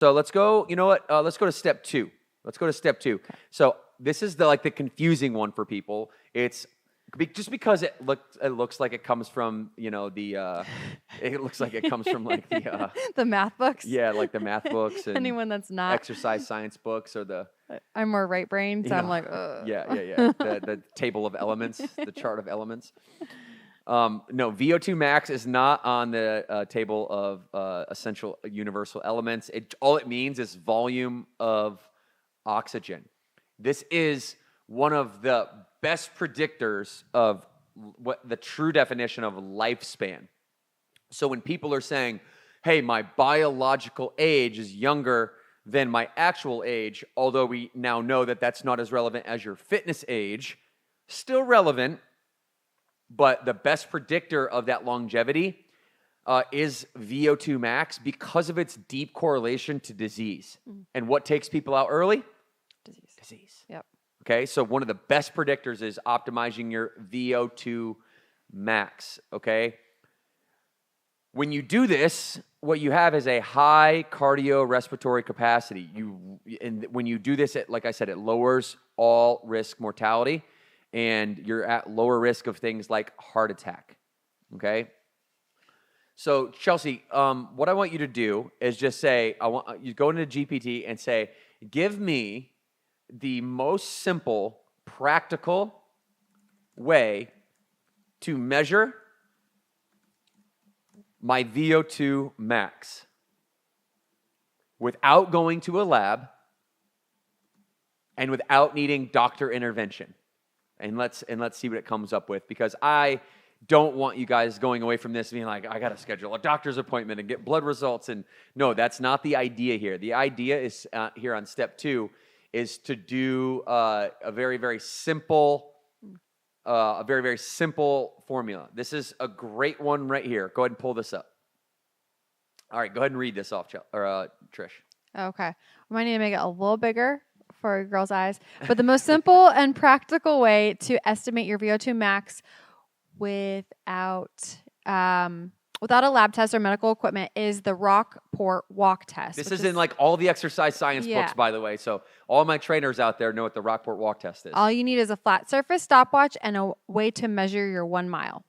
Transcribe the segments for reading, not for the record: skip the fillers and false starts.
So let's go, you know what? Let's go to step 2. Let's go to step 2. Okay. So this is the confusing one for people. It's just because it looks like it comes from, it looks like it comes from like the The math books. yeah, like the math books and Anyone that's not. exercise science books or the I'm more right brain, so I'm like, ugh. yeah. The table of elements, the chart of elements. No, VO2 max is not on the table of essential universal elements. All it means is volume of oxygen. This is one of the best predictors of what the true definition of lifespan. So when people are saying, hey, my biological age is younger than my actual age, although we now know that that's not as relevant as your fitness age, still relevant, but the best predictor of that longevity is VO2 max because of its deep correlation to disease. And what takes people out early? Disease. Yep. Okay, so one of the best predictors is optimizing your VO2 max, okay? When you do this, what you have is a high cardiorespiratory capacity. And when you do this, like I said, it lowers all risk mortality, and you're at lower risk of things like heart attack, okay? So, Chelsea, what I want you to do is just say, I want you go into GPT and say, give me the most simple, practical way to measure my VO2 max without going to a lab and without needing doctor intervention. And let's see what it comes up with, because I don't want you guys going away from this being like, I got to schedule a doctor's appointment and get blood results. And no, that's not the idea here. The idea is here on step 2 is to do a very, very simple formula. This is a great one right here. Go ahead and pull this up. All right, go ahead and read this off, Trish. Okay. We might need to make it a little bigger for your girls' eyes. But the most simple and practical way to estimate your VO2 max without a lab test or medical equipment is the Rockport walk test. This is in like all the exercise science books, by the way. So all my trainers out there know what the Rockport walk test is. All you need is a flat surface stopwatch and a way to measure your 1 mile.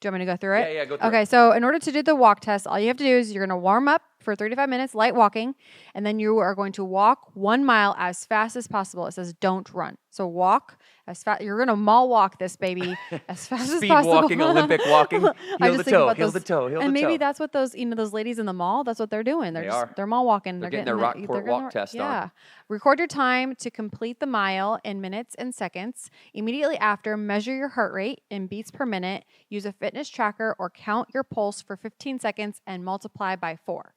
Do you want me to go through it? Yeah, go through it. Okay, so in order to do the walk test, all you have to do is you're going to warm up for 35 minutes, light walking, and then you are going to walk 1 mile as fast as possible. It says don't run. So walk as fast. You're going to mall walk this baby as fast as possible. Speed walking, Olympic walking, heel the toe. And maybe that's what those ladies in the mall, that's what they're doing. They're mall walking. They're getting their Rockport walk test on. Yeah. Record your time to complete the mile in minutes and seconds. Immediately after, measure your heart rate in beats per minute. Use a fitness tracker or count your pulse for 15 seconds and multiply by 4.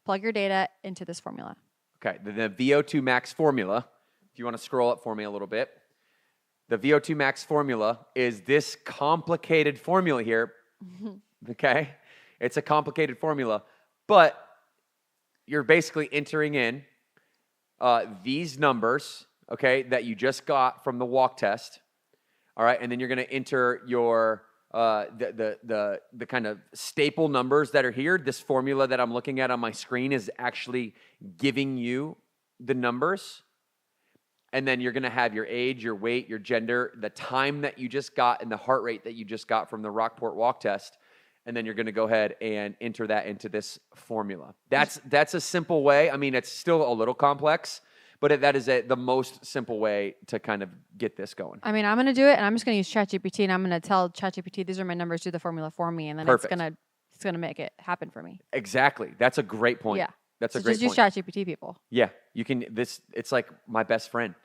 Plug your data into this formula. Okay, the VO2 max formula, if you want to scroll up for me a little bit, the VO2 max formula is this complicated formula here, okay? It's a complicated formula, but you're basically entering in these numbers, okay, that you just got from the walk test, all right? And then you're going to enter your the kind of staple numbers that are here. This formula that I'm looking at on my screen is actually giving you the numbers. And then you're going to have your age, your weight, your gender, the time that you just got, and the heart rate that you just got from the Rockport walk test. And then you're going to go ahead and enter that into this formula. That's a simple way. I mean, it's still a little complex, but that is the most simple way to kind of get this going. I mean, I'm going to do it, and I'm just going to use ChatGPT, and I'm going to tell ChatGPT, these are my numbers, do the formula for me, and then it's going to make it happen for me. Exactly. That's a great point. Yeah. That's a great point. Just use ChatGPT, people. Yeah. You can, it's like my best friend.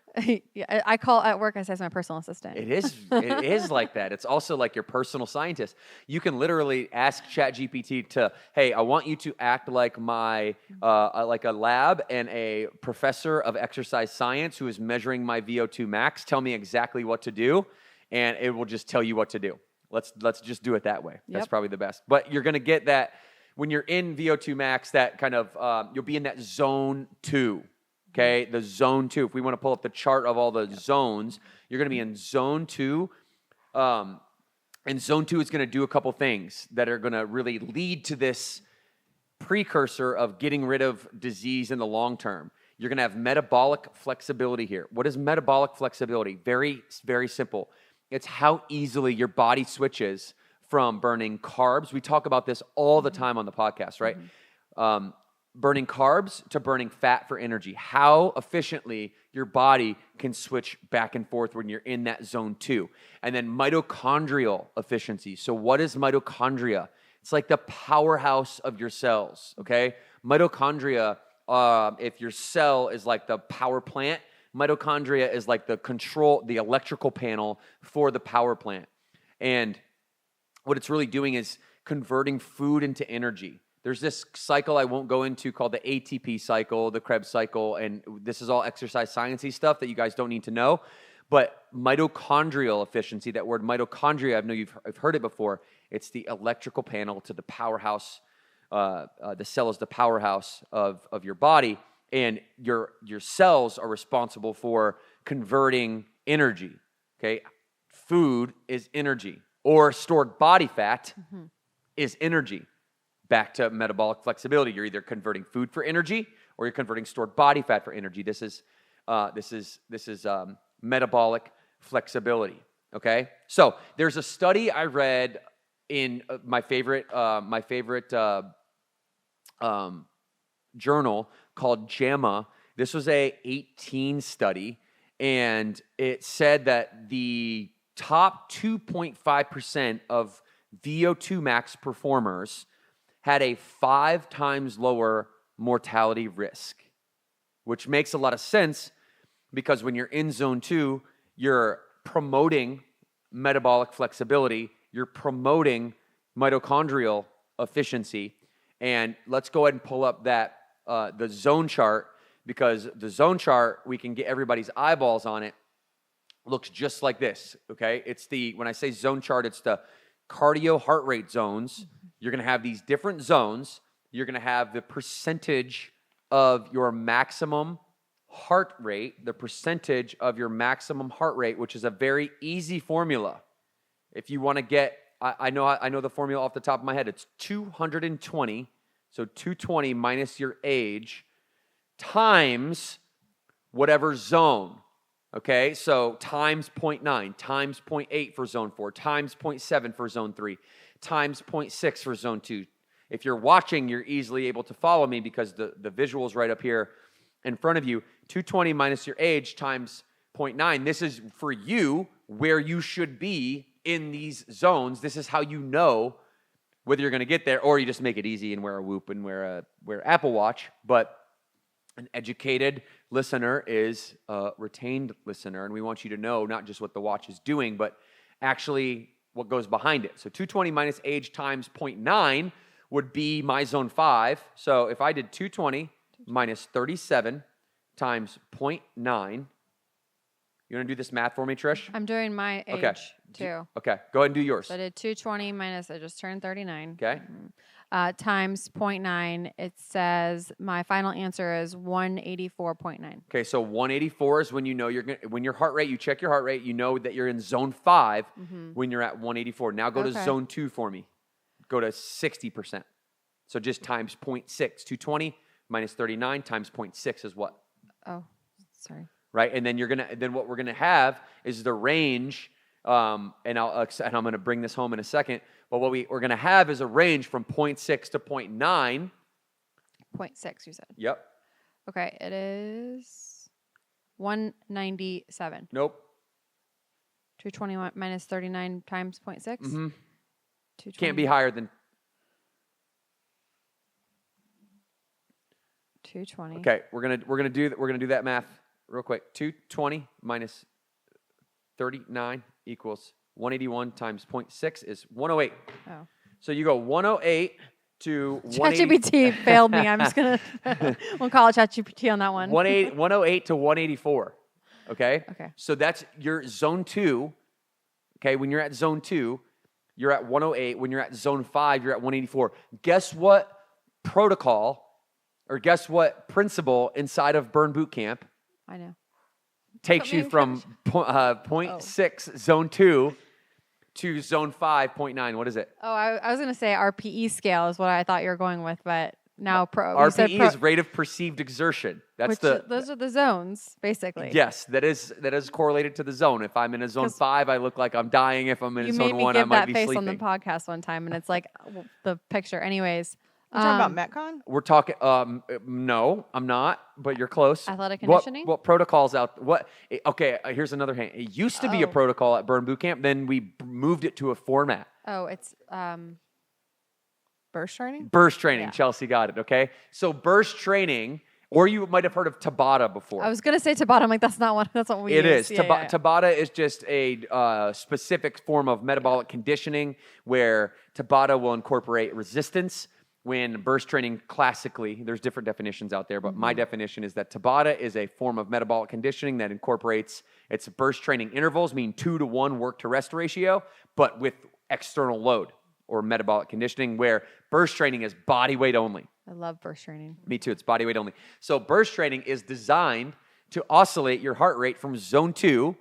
Yeah, I call at work, I say it's my personal assistant. It is like that. It's also like your personal scientist. You can literally ask ChatGPT to, hey, I want you to act like my, like a lab and a professor of exercise science who is measuring my VO2 max. Tell me exactly what to do, and it will just tell you what to do. Let's just do it that way. That's probably the best. But you're going to get that when you're in VO2 max, that kind of, you'll be in that zone 2. Okay, the zone 2. If we want to pull up the chart of all the zones, you're going to be in zone 2. And zone 2 is going to do a couple things that are going to really lead to this precursor of getting rid of disease in the long term. You're going to have metabolic flexibility here. What is metabolic flexibility? Very, very simple. It's how easily your body switches from burning carbs. We talk about this all the time on the podcast, right? Burning carbs to burning fat for energy. How efficiently your body can switch back and forth when you're in that zone 2. And then mitochondrial efficiency. So what is mitochondria? It's like the powerhouse of your cells, okay? Mitochondria, if your cell is like the power plant, mitochondria is like the electrical panel for the power plant. And what it's really doing is converting food into energy. There's this cycle I won't go into called the ATP cycle, the Krebs cycle, and this is all exercise sciencey stuff that you guys don't need to know. But mitochondrial efficiency, that word mitochondria, I know you've heard it before. It's the electrical panel to the powerhouse. The cell is the powerhouse of your body, and your cells are responsible for converting energy. Okay, food is energy, or stored body fat is energy. Back to metabolic flexibility. You're either converting food for energy or you're converting stored body fat for energy. This is metabolic flexibility. Okay, so there's a study I read in my favorite journal called JAMA. This was a 18 study, and it said that the top 2.5% of VO2 max performers had a 5 times lower mortality risk, which makes a lot of sense because when you're in zone 2, you're promoting metabolic flexibility, you're promoting mitochondrial efficiency. And let's go ahead and pull up that the zone chart, because the zone chart, we can get everybody's eyeballs on it, looks just like this, okay? When I say zone chart, it's the cardio heart rate zones. You're going to have these different zones. You're going to have the percentage of your maximum heart rate, which is a very easy formula. If you want to get, I know the formula off the top of my head. It's 220. So 220 minus your age times whatever zone. Okay, so times 0.9, times 0.8 for zone 4, times 0.7 for zone 3, times 0.6 for zone 2. If you're watching, you're easily able to follow me because the visual's right up here in front of you. 220 minus your age times 0.9. This is for you where you should be in these zones. This is how you know whether you're going to get there, or you just make it easy and wear a Whoop and wear Apple Watch. But an educated listener is a retained listener, and we want you to know not just what the watch is doing, but actually what goes behind it. So 220 minus age times 0.9 would be my zone 5. So if I did 220 minus 37 times 0.9, you want to do this math for me, Trish? I'm doing my age too. Okay, go ahead and do yours. So I did 220 minus, I just turned 39. Okay. Times 0.9, it says my final answer is 184.9. Okay, so 184 is when you know when your heart rate, you check your heart rate, you know that you're in zone 5 when you're at 184. Now go to zone 2 for me. Go to 60%. So just times 0.6. 220 minus 39 times 0.6 is what? Oh, sorry. Right, and then then what we're gonna have is the range, and I'm gonna bring this home in a second. But what we're gonna have is a range from 0.6 to 0.9. 0.6, you said. Yep. Okay, it is 197. Nope. 220 minus 39 times 0.6. 220. Can't be higher than 220. Okay, we're gonna do that math real quick. 220 minus 39 equals 181 times 0.6 is 108. Oh. So you go 108 to 180. ChatGPT failed me. I'm just going to we'll call it ChatGPT on that one. 108 to 184. Okay? Okay. So that's your zone 2. Okay, when you're at zone 2, you're at 108. When you're at zone 5, you're at 184. Guess what protocol or guess what principle inside of Burn Boot Camp I know. takes you from 0.6 zone 2 to zone 5, 0.9. What is it? Oh, I was going to say RPE scale is what I thought you were going with, but now you said RPE is rate of perceived exertion. That's those are the zones, basically. Yes, that is correlated to the zone. If I'm in a zone 5, I look like I'm dying. If I'm in a zone 1, I might be sleeping. You made me give that face on the podcast one time, and it's like the picture. Anyways. We're talking about Metcon? We're talking, no, I'm not, but you're close. Athletic conditioning? What protocols out, okay, here's another hint. It used to be a protocol at Burn Boot Camp, then we moved it to a format. Oh, it's burst training? Burst training, Yeah. Chelsea got it, okay? So burst training, or you might have heard of Tabata before. I was going to say Tabata. I'm like, that's not what we use. It is. Yeah, Tabata is just a specific form of metabolic conditioning where Tabata will incorporate resistance. When burst training classically, there's different definitions out there, but my definition is that Tabata is a form of metabolic conditioning that incorporates its burst training intervals, meaning 2-to-1 work to rest ratio, but with external load or metabolic conditioning, where burst training is body weight only. I love burst training. Me too. It's body weight only. So burst training is designed to oscillate your heart rate from zone 2,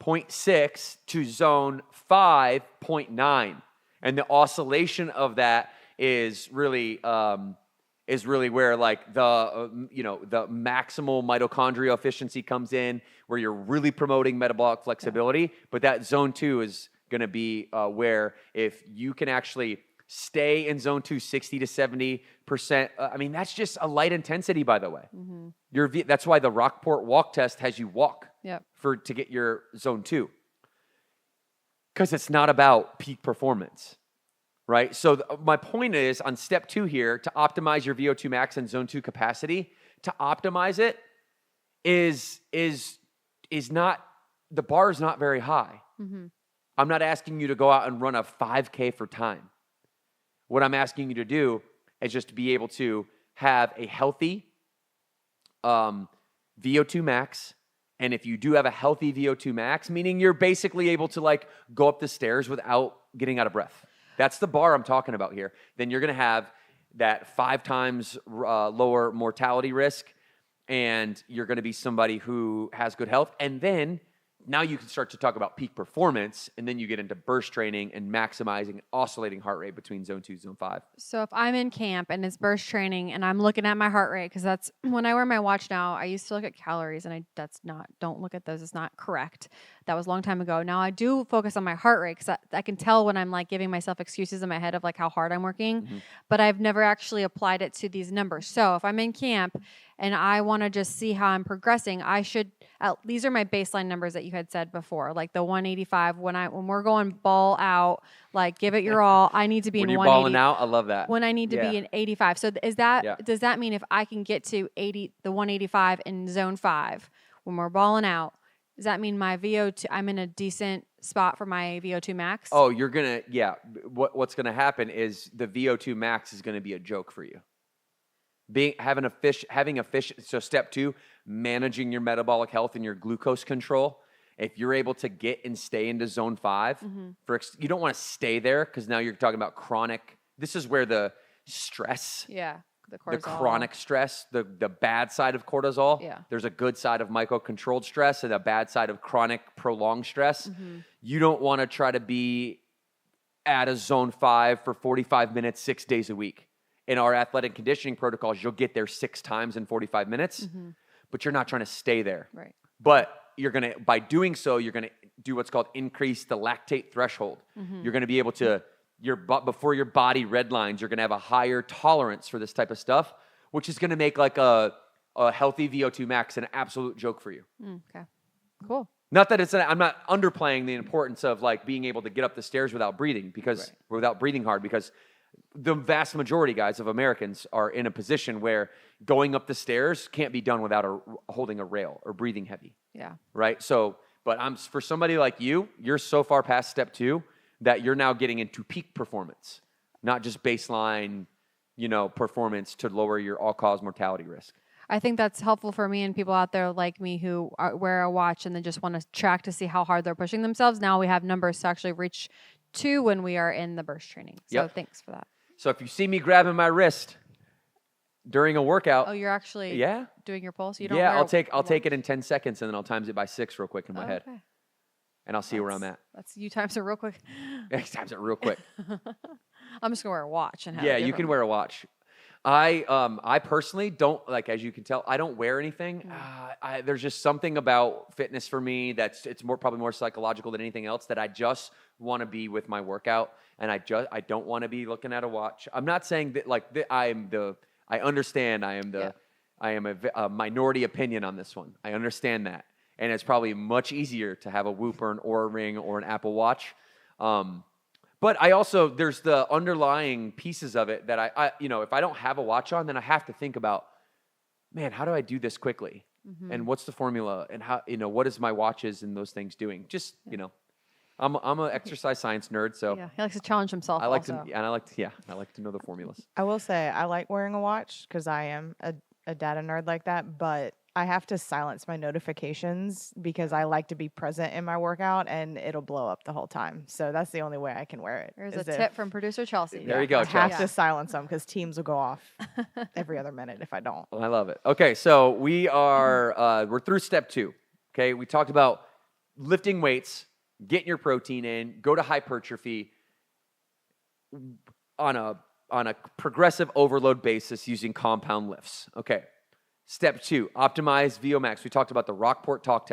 0.6 to zone 5.9. And the oscillation of that is really where like the maximal mitochondrial efficiency comes in, where you're really promoting metabolic flexibility. But that zone 2 is going to be where if you can actually stay in zone 2 60 to 70%. I mean, that's just a light intensity, by the way. That's why the Rockport walk test has you walk to get your zone 2, because it's not about peak performance. Right? So my point is, on step 2 here, to optimize your VO2 max and zone 2 capacity, to optimize it is not, the bar is not very high. I'm not asking you to go out and run a 5K for time. What I'm asking you to do is just to be able to have a healthy VO2 max. And if you do have a healthy VO2 max, meaning you're basically able to like go up the stairs without getting out of breath. That's the bar I'm talking about here. Then you're going to have that 5 times lower mortality risk, and you're going to be somebody who has good health. And then now you can start to talk about peak performance, and then you get into burst training and maximizing oscillating heart rate between zone 2 and zone 5. So if I'm in camp and it's burst training and I'm looking at my heart rate, because that's when I wear my watch now, I used to look at calories, and don't look at those. It's not correct. That was a long time ago. Now I do focus on my heart rate, because I can tell when I'm like giving myself excuses in my head of like how hard I'm working, but I've never actually applied it to these numbers. So if I'm in camp and I want to just see how I'm progressing, these are my baseline numbers that you had said before, like the 185. When we're going ball out, like give it your all, I need to be when in you're 180. balling out, I love that. When I need to be in 85. So does that mean if I can get to the 185 in zone 5 when we're balling out, does that mean my VO2, I'm in a decent spot for my VO2 max? Oh, you're going to, what's going to happen is the VO2 max is going to be a joke for you. So step 2, managing your metabolic health and your glucose control. If you're able to get and stay into zone 5, you don't want to stay there, because now you're talking about chronic. This is where the stress, the chronic stress, the bad side of cortisol. Yeah. There's a good side of micro-controlled stress and a bad side of chronic prolonged stress. You don't want to try to be at a zone 5 for 45 minutes, 6 days a week. In our athletic conditioning protocols, you'll get there 6 times in 45 minutes, but you're not trying to stay there. Right. But by doing so, you're going to do what's called increase the lactate threshold. You're going to be able to, before your body redlines, you're going to have a higher tolerance for this type of stuff, which is going to make like a healthy VO2 max an absolute joke for you. Okay, cool. Not that I'm not underplaying the importance of like being able to get up the stairs without breathing, without breathing hard, because the vast majority, guys, of Americans are in a position where going up the stairs can't be done without holding a rail or breathing heavy. Yeah. Right? So, but for somebody like you're so far past step 2 that you're now getting into peak performance, not just baseline, performance to lower your all-cause mortality risk. I think that's helpful for me and people out there like me who wear a watch and then just want to track to see how hard they're pushing themselves. Now we have numbers to actually reach to when we are in the burst training. So thanks for that. So if you see me grabbing my wrist during a workout. Oh, you're actually doing your pulse? I'll take it in 10 seconds, and then I'll times it by 6 real quick in my head. And I'll see where I'm at. You times it real quick. Times it real quick. I'm just going to wear a watch. And you can wear a watch. I personally don't, like, as you can tell, I don't wear anything. There's just something about fitness for me it's probably more psychological than anything else, that I just want to be with my workout, and I don't want to be looking at a watch. I'm not saying that I understand I am a minority opinion on this one. I understand that, and it's probably much easier to have a Whoop or an Oura Ring or an Apple Watch. But there's the underlying pieces of it that if I don't have a watch on, then I have to think about, man, how do I do this quickly? And what's the formula? And how, what is my watches and those things doing? Just, I'm an exercise science nerd, so Yeah, he likes to challenge himself. I like also. to know the formulas. I will say I like wearing a watch because I am a data nerd like that, but I have to silence my notifications because I like to be present in my workout and it'll blow up the whole time. So that's the only way I can wear it. There's a tip from producer Chelsea. There you go, I have Chelsea. to silence them because Teams will go off every other minute if I don't. I love it. Okay, so we're through step 2. Okay, we talked about lifting weights, getting your protein in, go to hypertrophy on a progressive overload basis using compound lifts. Okay. Step 2, optimize VO max. We talked about the Rockport talk test.